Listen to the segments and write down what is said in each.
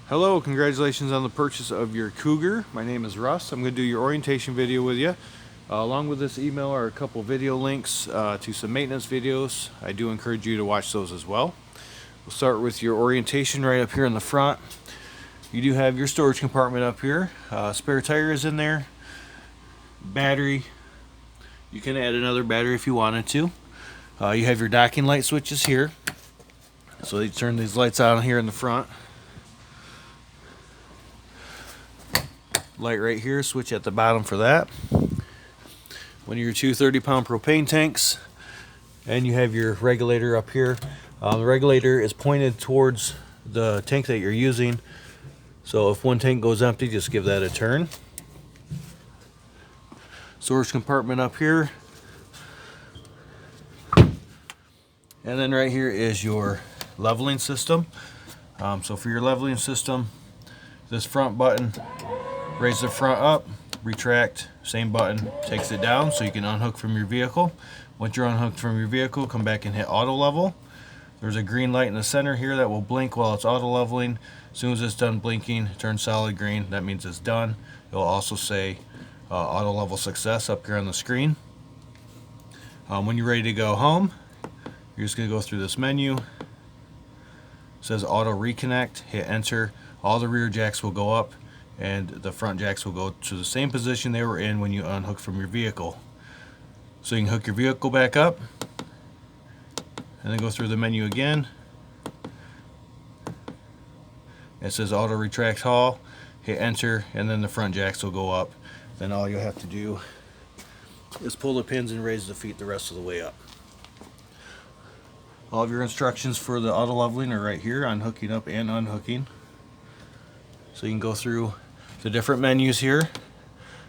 Hello, congratulations on the purchase of your Cougar. My name is Russ. I'm going to do your orientation video with you. Along with this email are a couple video links to some maintenance videos. I do encourage you to watch those as well. We'll start with your orientation right up here in the front. You do have your storage compartment up here. Spare tire is in there. Battery. You can add another battery if you wanted to. You have your docking light switches here. So you turn these lights on here in the front. Light right here, switch at the bottom for that. One of your two 30-pound propane tanks, and you have your regulator up here. The regulator is pointed towards the tank that you're using, so if one tank goes empty, just give that a turn. Storage compartment up here, and then right here is your leveling system. So for your leveling system, this front button raise the front up, retract, same button takes it down so you can unhook from your vehicle. Once you're unhooked from your vehicle, come back and hit auto level. There's a green light in the center here that will blink while it's auto leveling. As soon as it's done blinking, turn solid green, that means it's done. It will also say auto level success up here on the screen. When you're ready to go home, you're just going to go through this menu. It says auto reconnect, hit enter. All the rear jacks will go up and the front jacks will go to the same position they were in when you unhooked from your vehicle. So you can hook your vehicle back up and then go through the menu again. It says auto retract haul, hit enter, and then the front jacks will go up. Then all you'll have to do is pull the pins and raise the feet the rest of the way up. All of your instructions for the auto leveling are right here on hooking up and unhooking. So you can go through the different menus here.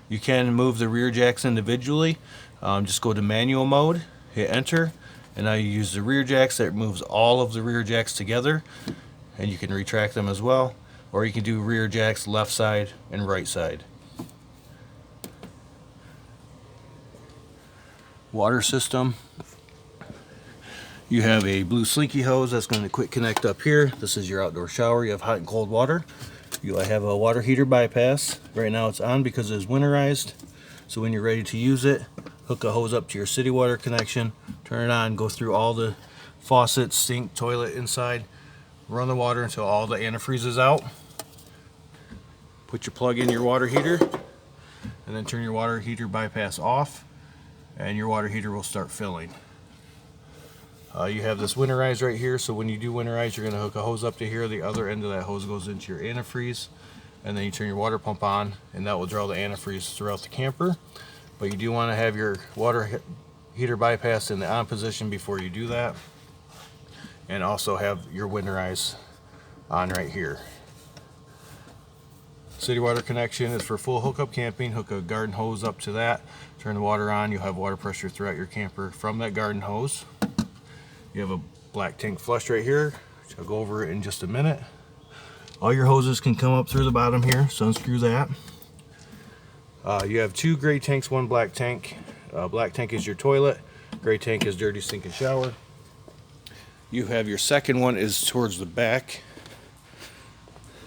You can move the rear jacks individually. Just go to manual mode, hit enter, and now you use the rear jacks. That moves all of the rear jacks together, and you can retract them as well. Or you can do rear jacks left side and right side. Water system. You have a blue slinky hose that's going to quick connect up here. This is your outdoor shower. You have hot and cold water. You have a water heater bypass. Right now it's on because it's winterized. So when you're ready to use it, hook a hose up to your city water connection, turn it on, go through all the faucets, sink, toilet inside, run the water until all the antifreeze is out. Put your plug in your water heater, and then turn your water heater bypass off, and your water heater will start filling. You have this winterize right here, so when you do winterize, you're going to hook a hose up to here. The other end of that hose goes into your antifreeze, and then you turn your water pump on, and that will draw the antifreeze throughout the camper. But you do want to have your water heater bypass in the on position before you do that, and also have your winterize on right here. City water connection is for full hookup camping. Hook a garden hose up to that, turn the water on. You'll have water pressure throughout your camper from that garden hose. You have a black tank flush right here, which I'll go over it in just a minute. All your hoses can come up through the bottom here, so unscrew that. You have two gray tanks, one black tank. Black tank is your toilet, gray tank is dirty sink and shower. You have your second one is towards the back.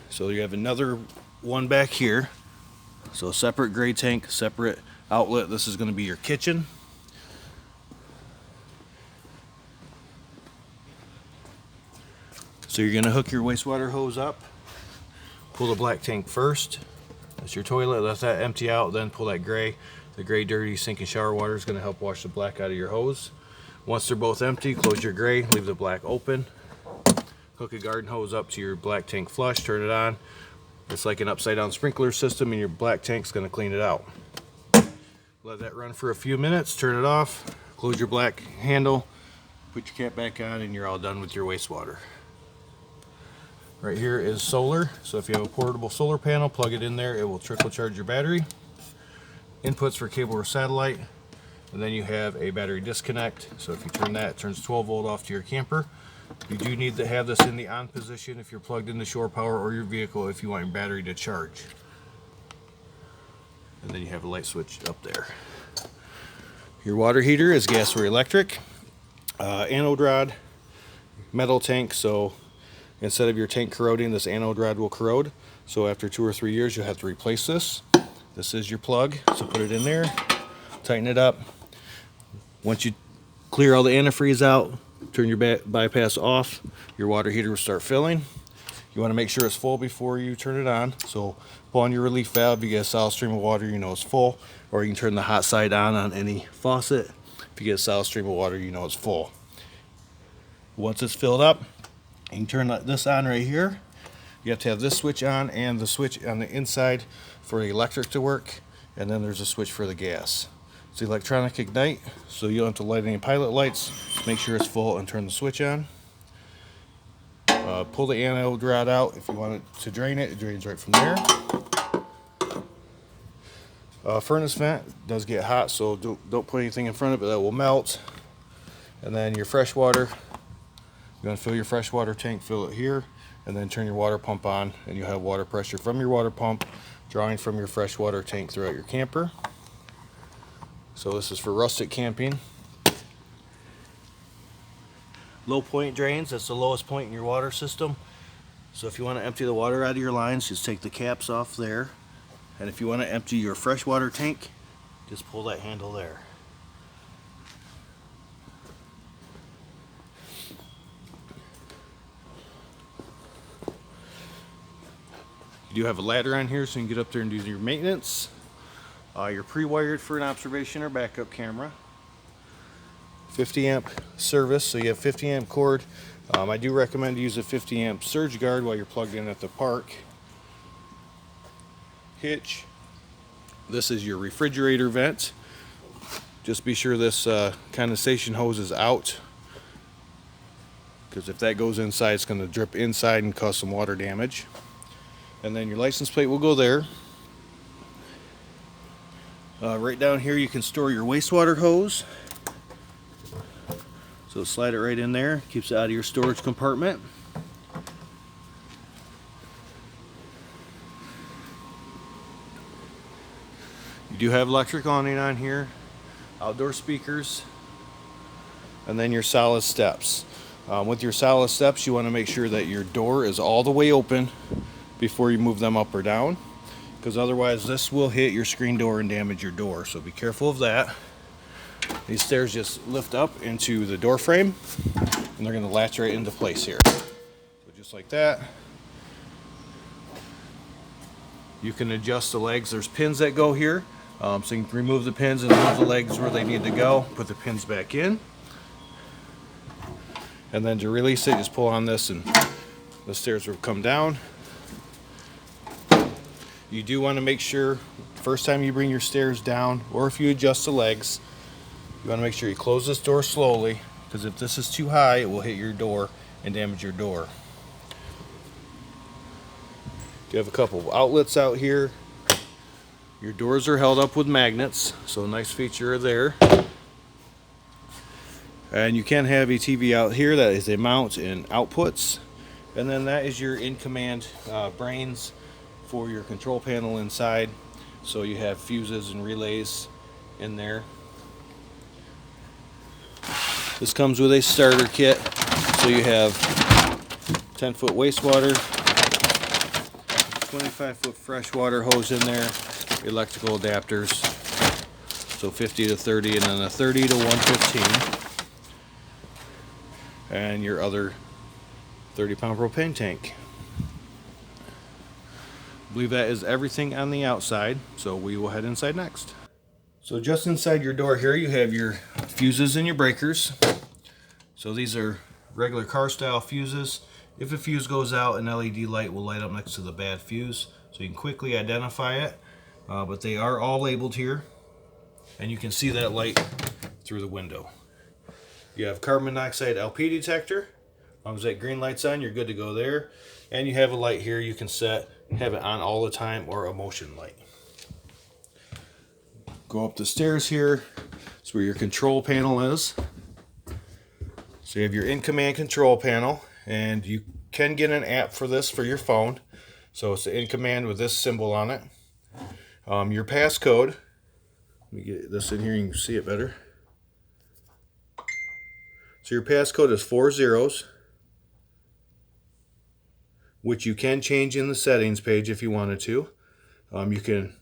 So you have another one back here. So a separate gray tank, separate outlet. This is going to be your kitchen. So you're going to hook your wastewater hose up, pull the black tank first. That's your toilet, let that empty out, then pull that gray. The gray dirty sink and shower water is going to help wash the black out of your hose. Once they're both empty, close your gray, leave the black open. Hook a garden hose up to your black tank flush, turn it on. It's like an upside down sprinkler system, and your black tank's going to clean it out. Let that run for a few minutes, turn it off, close your black handle, put your cap back on, and you're all done with your wastewater. Right here is solar, so if you have a portable solar panel, plug it in there, it will trickle charge your battery. Inputs for cable or satellite, and then you have a battery disconnect, so if you turn that, it turns 12 volt off to your camper. You do need to have this in the on position if you're plugged into shore power or your vehicle if you want your battery to charge. And then you have a light switch up there. Your water heater is gas or electric. Anode rod, metal tank, so Instead of your tank corroding, this anode rod will corrode. So after 2 or 3 years, you'll have to replace this. This is your plug, so put it in there, tighten it up. Once you clear all the antifreeze out, turn your bypass off, your water heater will start filling. You want to make sure it's full before you turn it on. So pull on your relief valve, you get a solid stream of water, you know it's full. Or you can turn the hot side on any faucet. If you get a solid stream of water, you know it's full. Once it's filled up, you can turn this on right here. You have to have this switch on and the switch on the inside for the electric to work. And then there's a switch for the gas. It's electronic ignite, so you don't have to light any pilot lights. Make sure it's full and turn the switch on. Pull the anode rod out. If you want it to drain it, it drains right from there. Furnace vent does get hot, so don't put anything in front of it that will melt. And then your fresh water, you're going to fill your fresh water tank, fill it here, and then turn your water pump on, and you'll have water pressure from your water pump drawing from your fresh water tank throughout your camper. So this is for rustic camping. Low point drains, that's the lowest point in your water system. So if you want to empty the water out of your lines, just take the caps off there. And if you want to empty your freshwater tank, just pull that handle there. You do have a ladder on here so you can get up there and do your maintenance. You're pre-wired for an observation or backup camera. 50 amp service, so you have 50 amp cord. I do recommend to use a 50 amp surge guard while you're plugged in at the park. Hitch. This is your refrigerator vent. Just be sure this condensation hose is out, because if that goes inside, it's going to drip inside and cause some water damage. And then your license plate will go there. Right down here you can store your wastewater hose. So slide it right in there, keeps it out of your storage compartment. You do have electric awning on here, outdoor speakers, and then your solid steps. With your solid steps, you want to make sure that your door is all the way open before you move them up or down, because otherwise this will hit your screen door and damage your door, so be careful of that. These stairs just lift up into the door frame and they're going to latch right into place here. So just like that. You can adjust the legs. There's pins that go here, so you can remove the pins and move the legs where they need to go. Put the pins back in. And then to release it, just pull on this and the stairs will come down. You do want to make sure, first time you bring your stairs down, or if you adjust the legs, you want to make sure you close this door slowly, because if this is too high, it will hit your door and damage your door. You have a couple of outlets out here. Your doors are held up with magnets, so a nice feature there. And you can have a TV out here that is a mount and outputs. And then that is your in-command brains for your control panel inside. So you have fuses and relays in there. This comes with a starter kit. So you have 10-foot wastewater, 25-foot freshwater hose in there, electrical adapters, so 50 to 30, and then a 30 to 115, and your other 30-pound propane tank. I believe that is everything on the outside, so we will head inside next. So just inside your door here, you have your fuses and your breakers. So these are regular car style fuses. If a fuse goes out, an LED light will light up next to the bad fuse, so you can quickly identify it. But they are all labeled here, and you can see that light through the window. You have carbon monoxide LP detector. As long as that green light's on, you're good to go there. And you have a light here you can set, have it on all the time, or a motion light. Go up the stairs here. That's where your control panel is. So you have your in-command control panel, and you can get an app for this for your phone. So it's the in-command with this symbol on it. Your passcode. Let me get this in here, you can see it better. So your passcode is 4 zeros. which you can change in the settings page if you wanted to. You can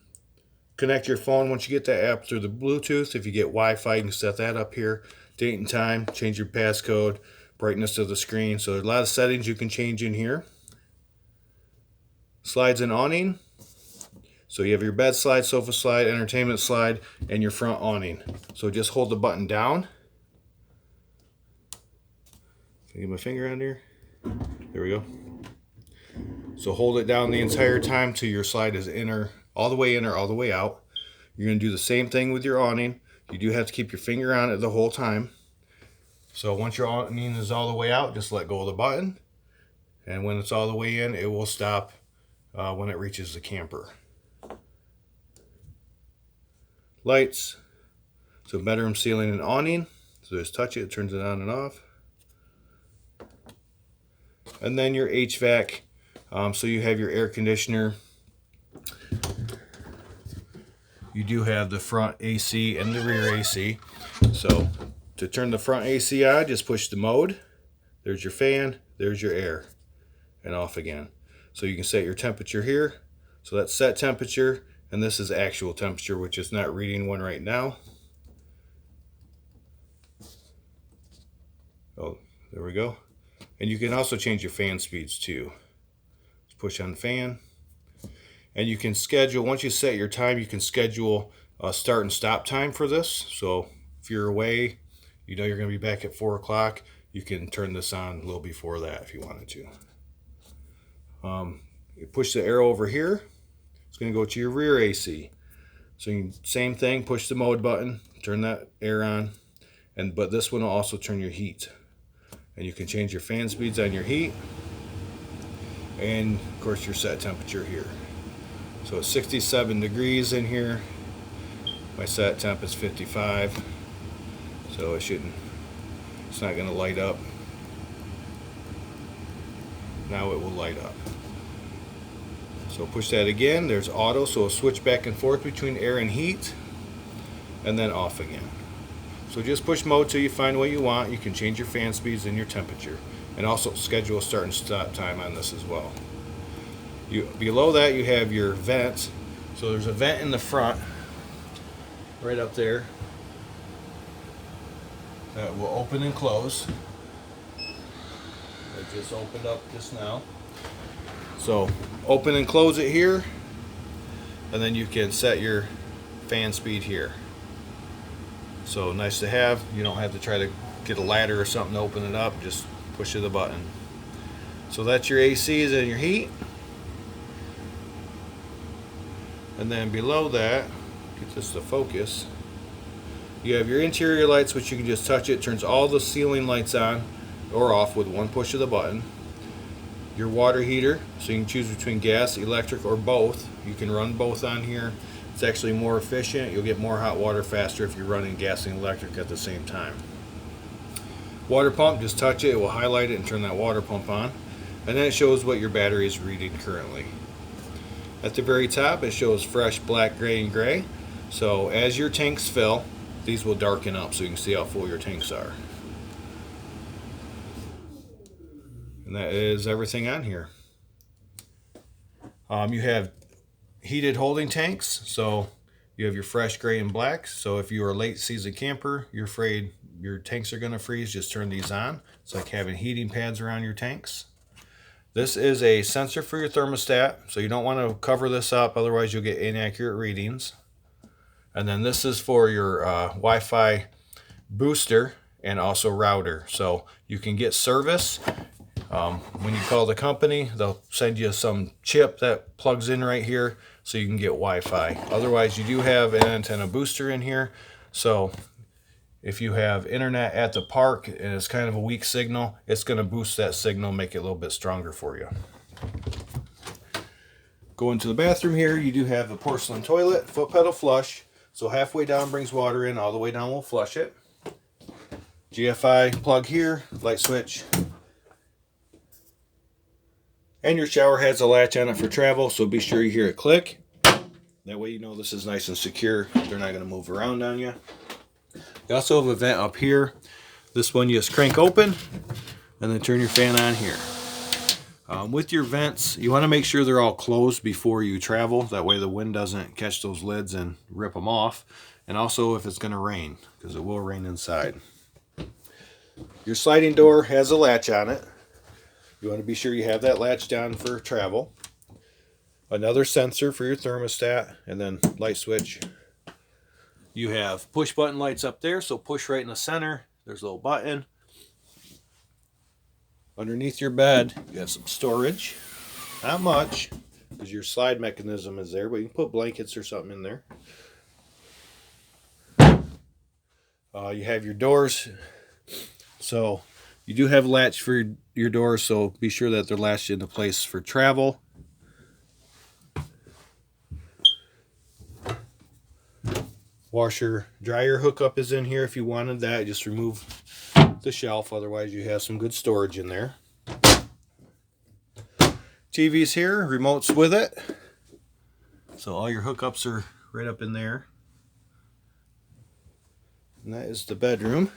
connect your phone once you get that app through the Bluetooth. If you get Wi-Fi, you can set that up here. Date and time, change your passcode, brightness of the screen. So there's a lot of settings you can change in here. Slides and awning. So you have your bed slide, sofa slide, entertainment slide, and your front awning. So just hold the button down. Can I get my finger on here? There we go. So hold it down the entire time till your slide is all the way in or all the way out. You're going to do the same thing with your awning. You do have to keep your finger on it the whole time. So once your awning is all the way out, just let go of the button. And when it's all the way in, it will stop when it reaches the camper. Lights. So bedroom ceiling and awning. So just touch it, it turns it on and off. And then your HVAC. So you have your air conditioner. You do have the front AC and the rear AC. So to turn the front AC on, just push the mode. There's your fan, there's your air, and off again. So you can set your temperature here. So that's set temperature, and this is actual temperature, which is not reading one right now. Oh, there we go. And you can also change your fan speeds too. Just push on the fan. And you can schedule, once you set your time, you can schedule a start and stop time for this. So if you're away, you know you're going to be back at 4 o'clock, you can turn this on a little before that if you wanted to. You push the arrow over here, it's going to go to your rear AC. So you can, same thing, push the mode button, turn that air on, but this one will also turn your heat. And you can change your fan speeds on your heat, and of course your set temperature here. So it's 67 degrees in here. My set temp is 55. So it's not going to light up. Now it will light up. So push that again. There's auto, so it'll switch back and forth between air and heat, and then off again. So just push mode till you find what you want. You can change your fan speeds and your temperature, and also schedule a start and stop time on this as well. Below that you have your vent. So there's a vent in the front, right up there, that will open and close. It just opened up just now. So open and close it here, and then you can set your fan speed here. So nice to have. You don't have to try to get a ladder or something to open it up. Just push the button. So that's your ACs and your heat. And then below that, get this to focus, you have your interior lights, which you can just touch it. Turns all the ceiling lights on or off with one push of the button. Your water heater, so you can choose between gas, electric, or both. You can run both on here. It's actually more efficient. You'll get more hot water faster if you're running gas and electric at the same time. Water pump, just touch it, it will highlight it and turn that water pump on. And then it shows what your battery is reading currently. At the very top, it shows fresh, black, gray, and gray. So as your tanks fill, these will darken up so you can see how full your tanks are. And that is everything on here. You have heated holding tanks. So you have your fresh, gray, and black. So if you're a late season camper, you're afraid your tanks are going to freeze, just turn these on. It's like having heating pads around your tanks. This is a sensor for your thermostat, so you don't want to cover this up, otherwise you'll get inaccurate readings. And then this is for your Wi-Fi booster and also router. So you can get service. When you call the company, they'll send you some chip that plugs in right here so you can get Wi-Fi. Otherwise, you do have an antenna booster in here. So if you have internet at the park and it's kind of a weak signal, it's going to boost that signal, make it a little bit stronger for you. Go into the bathroom here, you do have a porcelain toilet, foot pedal flush. So halfway down brings water in, all the way down will flush it. GFI plug here, light switch. And your shower has a latch on it for travel, so be sure you hear it click. That way you know this is nice and secure. They're not going to move around on you. You also have a vent up here. This one you just crank open and then turn your fan on here. With your vents, you want to make sure they're all closed before you travel. That way the wind doesn't catch those lids and rip them off. And also if it's going to rain, because it will rain inside. Your sliding door has a latch on it. You want to be sure you have that latch down for travel. Another sensor for your thermostat, and then light switch. You have push button lights up there, so push right in the center. There's a little button. Underneath your bed, you have some storage. Not much, because your slide mechanism is there, but you can put blankets or something in there. You have your doors. So you do have a latch for your doors, so be sure that they're latched into place for travel. Washer dryer hookup is in here if you wanted that. Just remove the shelf, otherwise you have some good storage in there. TV's here, remote's with it. So all your hookups are right up in there. And that is the bedroom.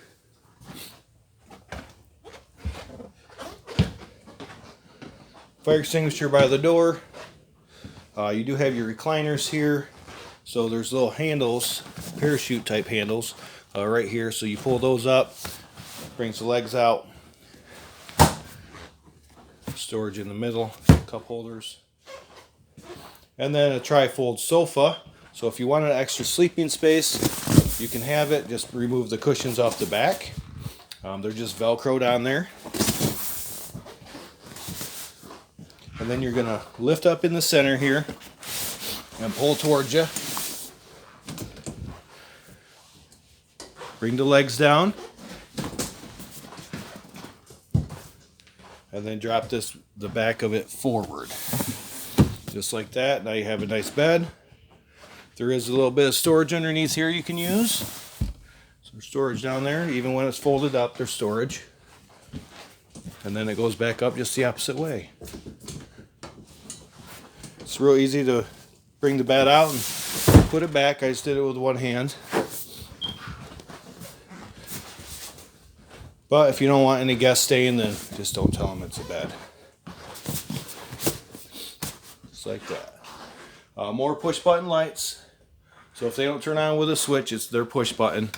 Fire extinguisher by the door. You do have your recliners here. So there's little handles, parachute type handles, right here. So you pull those up, brings the legs out. Storage in the middle, cup holders. And then a trifold sofa. So if you want an extra sleeping space, you can have it. Just remove the cushions off the back. They're just Velcroed on there. And then you're going to lift up in the center here and pull towards you. Bring the legs down. And then drop the back of it forward. Just like that. Now you have a nice bed. There is a little bit of storage underneath here you can use. Some storage down there. Even when it's folded up, there's storage. And then it goes back up just the opposite way. It's real easy to bring the bed out and put it back. I just did it with one hand. But if you don't want any guests staying, then just don't tell them it's a bed. Just like that. More push button lights. So if they don't turn on with a switch, it's their push button.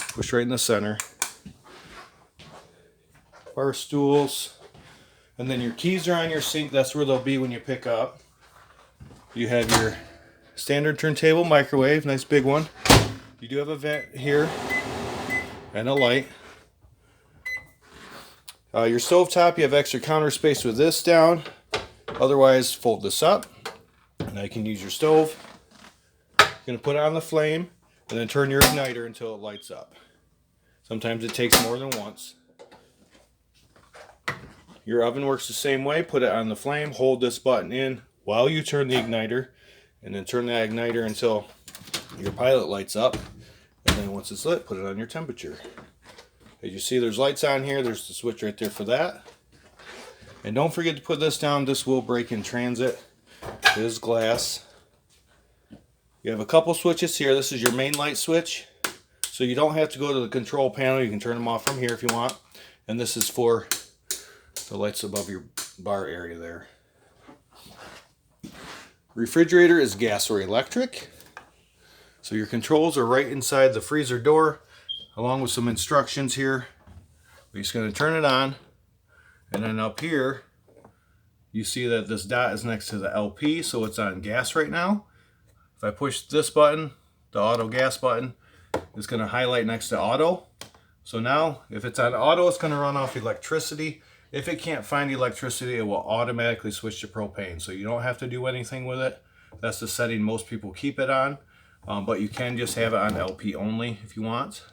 Push right in the center. Bar stools. And then your keys are on your sink. That's where they'll be when you pick up. You have your standard turntable microwave. Nice big one. You do have a vent here. And a light. Your stovetop, you have extra counter space with this down. Otherwise, fold this up. Now you can use your stove. You're going to put it on the flame and then turn your igniter until it lights up. Sometimes it takes more than once. Your oven works the same way. Put it on the flame, hold this button in while you turn the igniter, and then turn the igniter until your pilot lights up. And then once it's lit, put it on your temperature. As you see, there's lights on here. There's the switch right there for that. And don't forget to put this down. This will break in transit. It is glass. You have a couple switches here. This is your main light switch. So you don't have to go to the control panel. You can turn them off from here if you want. And this is for the lights above your bar area there. Refrigerator is gas or electric. So your controls are right inside the freezer door, along with some instructions here. We're just going to turn it on, and then up here you see that this dot is next to the LP, so it's on gas right now. If I push this button, the auto gas button, it's going to highlight next to auto. So now if it's on auto, it's going to run off electricity. If it can't find electricity, it will automatically switch to propane, so you don't have to do anything with it. That's the setting most people keep it on, but you can just have it on LP only if you want.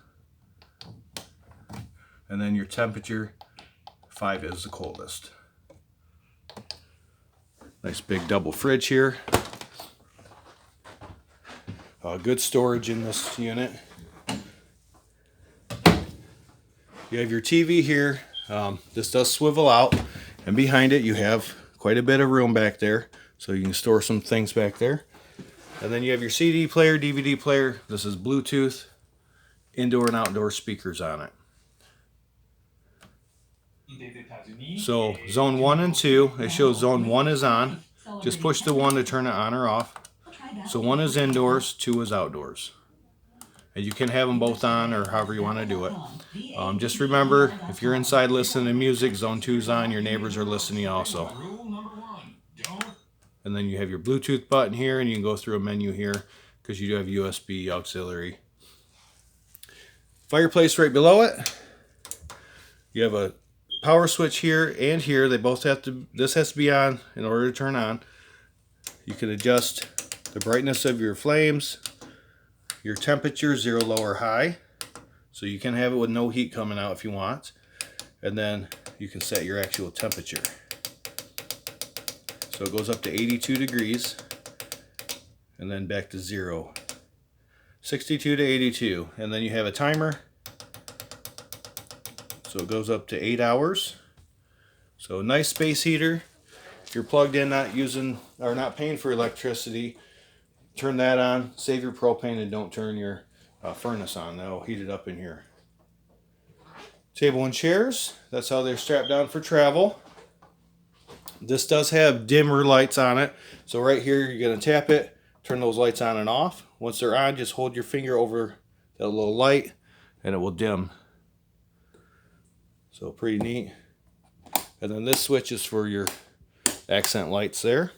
And then your temperature, 5 is the coldest. Nice big double fridge here. Good storage in this unit. You have your TV here. This does swivel out, and behind it you have quite a bit of room back there, so you can store some things back there. And then you have your CD player, DVD player. This is Bluetooth, indoor and outdoor speakers on it. So zone 1 and 2, it shows zone 1 is on. Just push the 1 to turn it on or off. So 1 is indoors, 2 is outdoors. And you can have them both on or however you want to do it. Just remember, if you're inside listening to music, zone 2 is on, your neighbors are listening also. And then you have your Bluetooth button here, and you can go through a menu here because you do have USB auxiliary. Fireplace right below it. You have a power switch here and here. They both have to, this has to be on in order to turn on. You can adjust the brightness of your flames, your temperature, 0, low, or high. So you can have it with no heat coming out if you want. And then you can set your actual temperature. So it goes up to 82 degrees and then back to 0. 62 to 82. And then you have a timer. So it goes up to 8 hours. So nice space heater. If you're plugged in, not using or not paying for electricity, turn that on, save your propane, and don't turn your furnace on. That'll heat it up in here. Table and chairs. That's how they're strapped down for travel. This does have dimmer lights on it. So right here, you're going to tap it, turn those lights on and off. Once they're on, just hold your finger over that little light and it will dim. So pretty neat. And then this switch is for your accent lights there.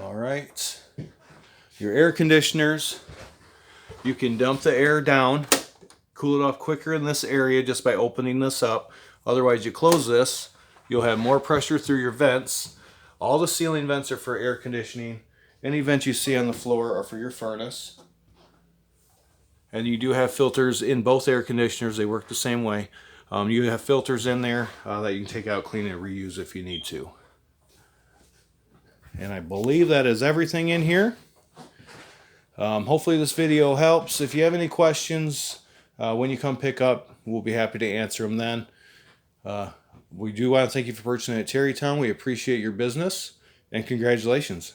All right. Your air conditioners. You can dump the air down, cool it off quicker in this area just by opening this up. Otherwise, you close this, you'll have more pressure through your vents. All the ceiling vents are for air conditioning. Any vents you see on the floor are for your furnace. And you do have filters in both air conditioners. They work the same way. You have filters in there that you can take out, clean, and reuse if you need to. And I believe that is everything in here. Hopefully this video helps. If you have any questions when you come pick up, we'll be happy to answer them then. We do want to thank you for purchasing at TerryTown. We appreciate your business, and congratulations.